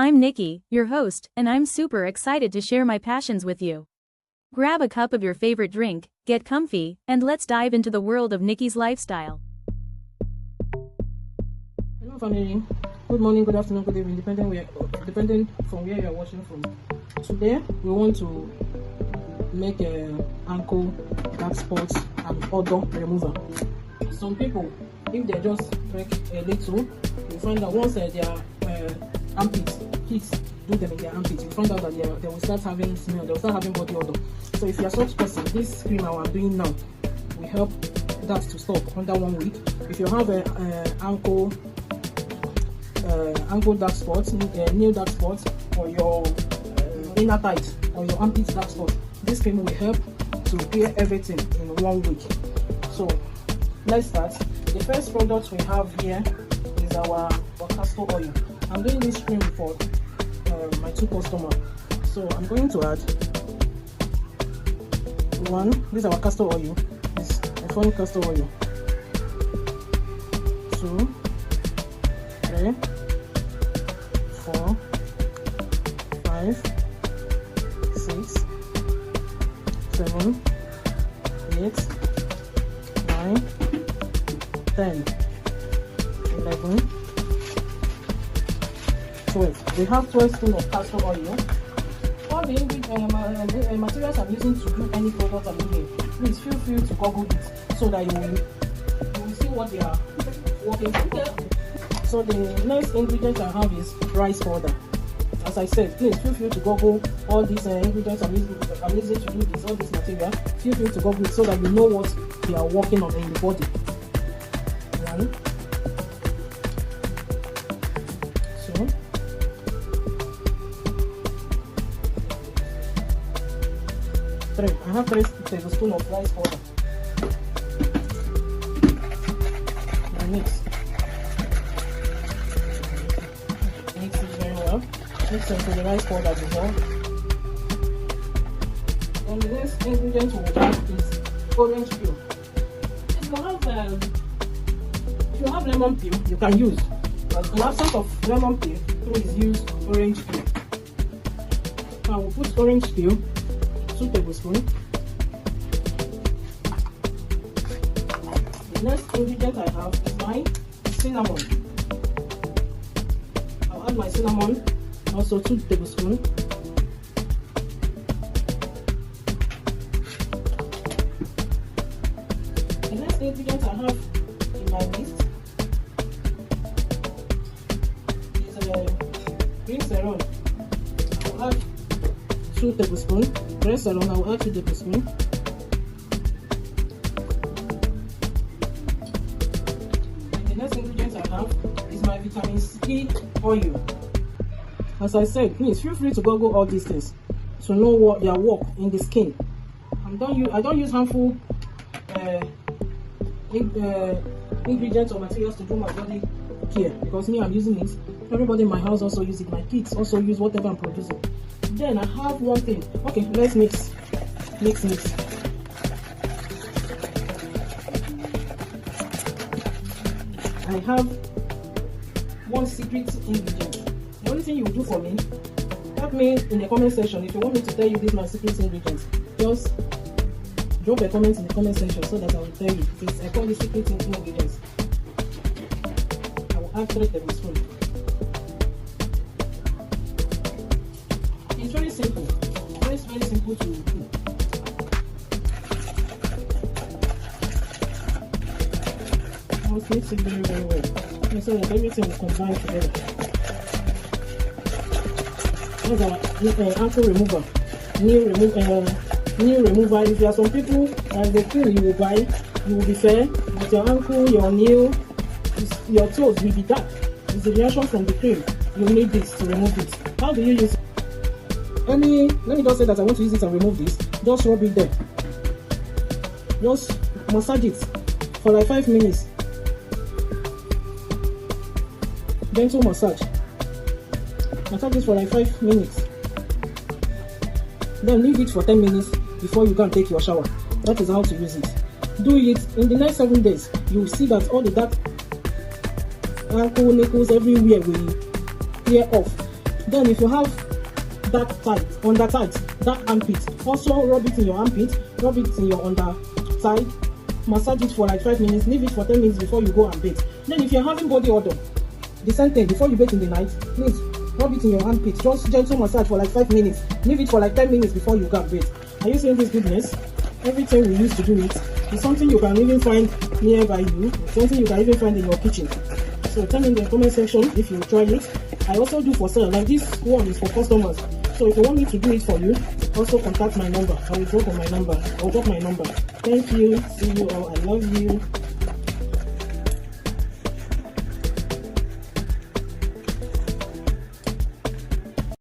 I'm Nikki, your host, and I'm super excited to share my passions with you. Grab a cup of your favorite drink, get comfy, and let's dive into the world of Nikki's lifestyle. Hello family, good morning, good afternoon, good evening, depending from where you are watching from. Today we want to make a ankle dark spots and odor remover. Some people, if they just break a little, you find that once their armpits heat do them in their armpits, you find out that they will start having smell, they will start having body odor. So if you are such person, this cream I am doing now will help that to stop under 1 week. If you have a ankle dark spots, new dark spots, or your inner thighs or your armpits dark spots, this cream will help to clear everything in 1 week. So let's start. The first product we have here is our castor oil. I'm doing this cream for my 2 customers. So I'm going to add one. This is our castor oil. It's a fine castor oil. 2, 3, 4, 5, 6, 7, 8, 9, 10, 11, 12. We have 12 spoons of castor oil. All the materials I'm using to do any product I'm doing, please feel free to Google it so that you will see what they are working with. So the next ingredient I have is rice powder. As I said, please feel free to Google all these ingredients I'm using to do this, all this material. Feel free to Google it so that you know what they are working on in the body. 1, 2, 3. I have 3 tablespoons of rice powder. I mix it very well. Mix into the rice powder dissolve. And the next ingredient we will add is orange peel. If you have lemon peel, you can use. But in absence of lemon peel, please use orange peel. Now we'll put orange peel, 2 tablespoons. The next ingredient I have is my cinnamon. I'll add my cinnamon, also 2 tablespoons. The next ingredient I have in my list is green serum. I'll add 2 tablespoons. Red serum, I will add 2 tablespoons. And the next ingredient I have is my vitamin C oil. As I said, please feel free to Google all these things to know what their work in the skin. I don't use harmful ingredients or materials to do my body care, because me, I'm using it. Everybody in my house also use it. My kids also use whatever I'm producing. Then I have one thing. Okay, let's mix. I have one secret ingredient. The only thing you do for me, help me in the comment section. If you want me to tell you this my secret ingredient, just drop a comment in the comment section so that I will tell you. I call it secret ingredients. I will add 3 tablespoons. It's very simple. It's very simple to do. I'll mix it very, very well. And so that everything will combine together. That's our ankle remover. New remover. If there are some people the cream you will buy, you will be fair, but your ankle, your nail, your toes will be dark. It's the reaction from the cream. You need this to remove it. How do you use it? Let me just say that I want to use it and remove this. Just rub it there. Just massage it for like 5 minutes. Gentle massage. Massage this for like 5 minutes. Then leave it for 10 minutes before you can take your shower. That is how to use it. Do it in the next 7 days. You will see that all the dark ankle, knuckles, everywhere will clear off. Then if you have that tight, under tight, that armpit, also rub it in your armpit, rub it in your under thigh, massage it for like 5 minutes, leave it for 10 minutes before you go and bathe. Then if you're having body odor, the same thing, before you bathe in the night, please rub it in your armpit, just gentle massage for like 5 minutes, leave it for like 10 minutes before you go and bathe. Are you seeing this goodness? Everything we use to do it is something you can even find nearby you, something you can even find in your kitchen. So tell me in the comment section if you try it. I also do for sale, like this one is for customers. So if you want me to do it for you, also contact my number. I will drop my number. Thank you. See you all. I love you.